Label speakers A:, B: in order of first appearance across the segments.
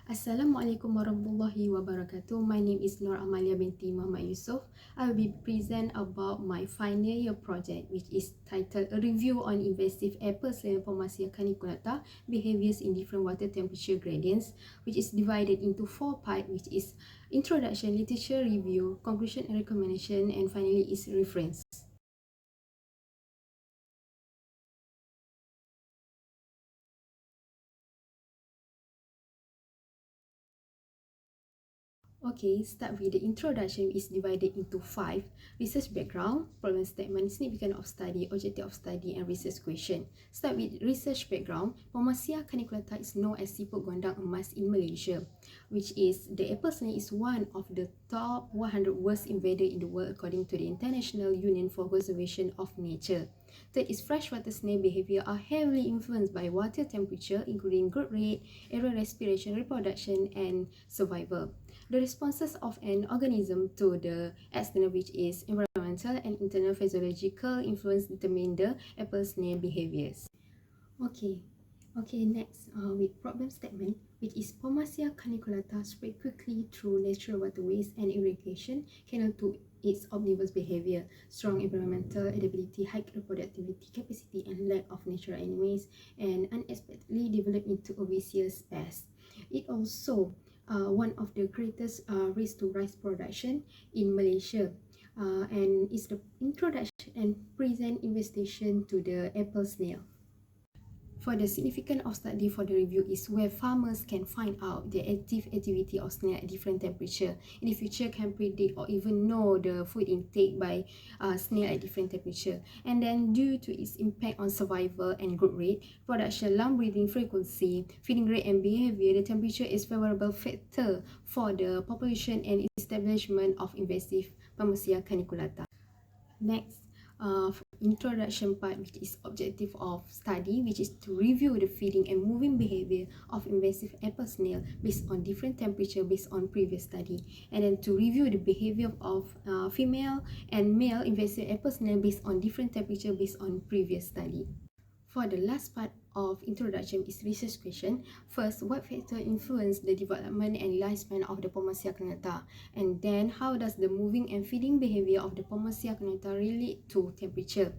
A: Assalamualaikum warahmatullahi wabarakatuh. My name is Amalia Binti Muhammad Yusof. I will be present about my final year project, which is titled A Review on Invasive Apple Snail Pomacia caniculata, Behaviors in Different Water Temperature Gradients, which is divided into 4 parts, which is Introduction, Literature Review, Conclusion and Recommendation, and finally is Reference. Okay, start with the introduction is divided into 5: research background, problem statement, significance of study, objective of study, and research question. Start with research background. Pomacia caniculata is known as siput gondang emas in Malaysia, which is the apple snail is one of the top 100 worst invader in the world according to the International Union for Conservation of Nature. Third is freshwater snail behavior are heavily influenced by water temperature, including growth rate, aerial respiration, reproduction, and survival. The responses of an organism to the external, which is environmental and internal physiological influence, determine the apple snail behaviors. Okay, next with problem statement, which is Pomacia caniculata spread quickly through natural waterways and irrigation canal to its omnivorous behavior, strong environmental adaptability, high reproductivity capacity, and lack of natural enemies, and unexpectedly developed into a vicious pest. It also one of the greatest risk to rice production in Malaysia, and is the introduction and present investigation to the apple snail. For the significance of study for the review is where farmers can find out the activity of snail at different temperature. In the future, can predict or even know the food intake by snail at different temperature. And then due to its impact on survival and growth rate, production, lump breeding frequency, feeding rate and behavior, the temperature is favorable factor for the population and establishment of invasive Pomacia caniculata. Next, introduction part, which is objective of study, which is to review the feeding and moving behavior of invasive apple snail based on different temperature based on previous study, and then to review the behavior of female and male invasive apple snail based on different temperature based on previous study. For the last part of introduction is research question. First, what factor influence the development and lifespan of the Pomacia caniculata? And then, how does the moving and feeding behavior of the Pomacia caniculata relate to temperature?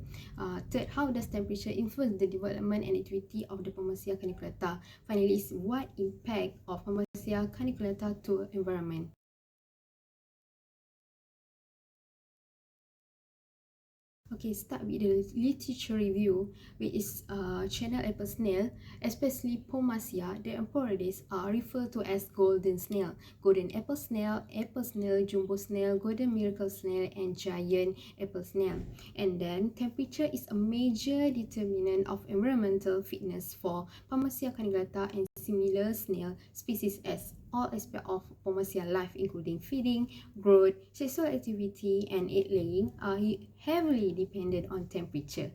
A: Third, how does temperature influence the development and activity of the Pomacia caniculata? Finally, is what impact of Pomacia caniculata to environment? Okay, start with the literature review, which is channel apple snail, especially Pomacia. The emperors are referred to as golden snail, golden apple snail, jumbo snail, golden miracle snail, and giant apple snail. And then temperature is a major determinant of environmental fitness for Pomacia caniculata and similar snail species, as all aspects of Pomacia life, including feeding, growth, sexual activity, and egg laying, are heavily dependent on temperature.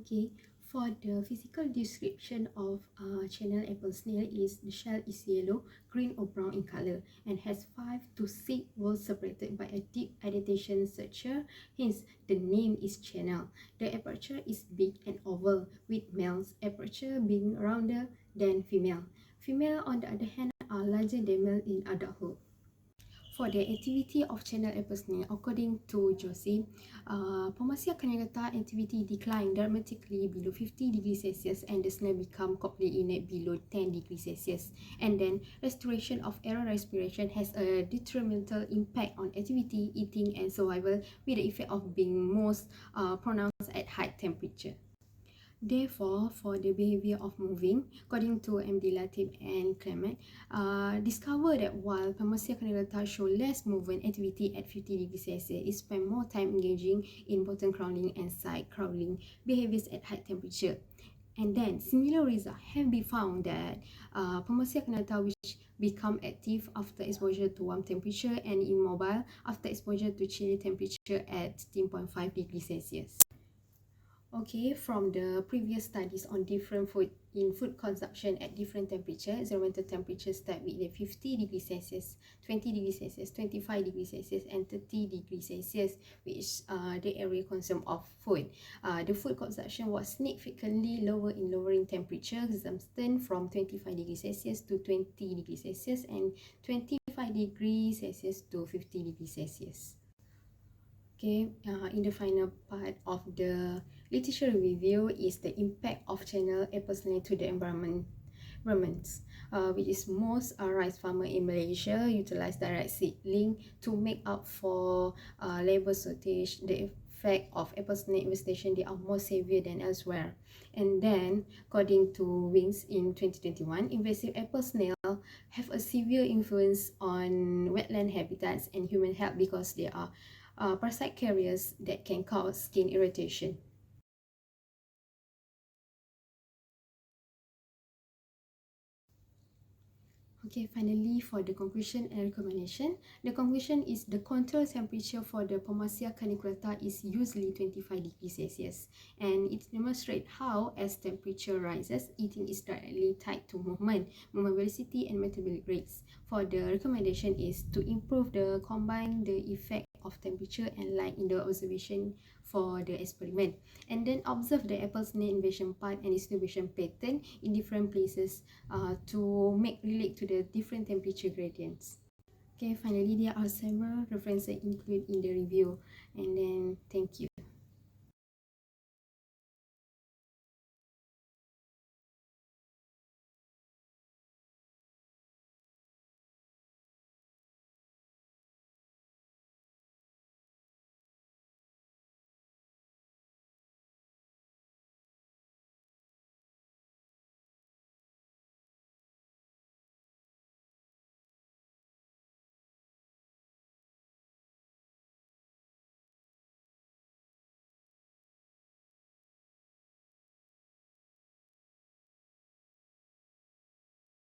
A: Okay, for the physical description of channel apple snail is the shell is yellow, green or brown in color and has 5 to 6 whorls separated by a deep indentation structure. Hence, the name is channel. The aperture is big and oval, with male's aperture being rounder than female. Female, on the other hand, are larger than male in adulthood. For the activity of channel apple snail, according to Yusof, Pomacia caniculata activity declined dramatically below 50 degrees Celsius and the snail become completely inert below 10 degrees Celsius. And then restoration of aerial respiration has a detrimental impact on activity, eating, and survival, with the effect of being most pronounced at high temperature. Therefore, for the behavior of moving, according to MD Latif and Clement, discover that while Pomacia caniculata show less movement activity at 50 degrees Celsius, it spend more time engaging in bottom crawling and side crawling behaviors at high temperature. And then, similar results have been found that Pomacia caniculata, which become active after exposure to warm temperature and immobile after exposure to chilly temperature at 16.5 degrees Celsius. Okay, from the previous studies on different food consumption at different temperature, environmental temperature start with the 50 degrees Celsius, 20 degrees Celsius, 25 degrees Celsius and 30 degrees Celsius, which the area consumed of food. The food consumption was significantly lower in lowering temperature consumption from 25 degrees Celsius to 20 degrees Celsius and 25 degrees Celsius to 50 degrees Celsius. Okay, in the final part of the literature review is the impact of channel apple snail to the environment, which is most rice farmer in Malaysia utilize direct seedling to make up for labor shortage. The effect of apple snail infestation, they are more severe than elsewhere. And then, according to Wings in 2021, invasive apple snail have a severe influence on wetland habitats and human health because they are parasite carriers that can cause skin irritation. Okay, finally for the conclusion and recommendation. The conclusion is the control temperature for the Pomacia caniculata is usually 25 degrees Celsius, and it demonstrates how as temperature rises, eating is directly tied to movement velocity and metabolic rates. For the recommendation is to improve the combine the effect of temperature and light in the observation for the experiment, and then observe the apple snail invasion path and distribution pattern in different places to make relate to the different temperature gradients. Okay, finally there are several references included in the review, and then thank you.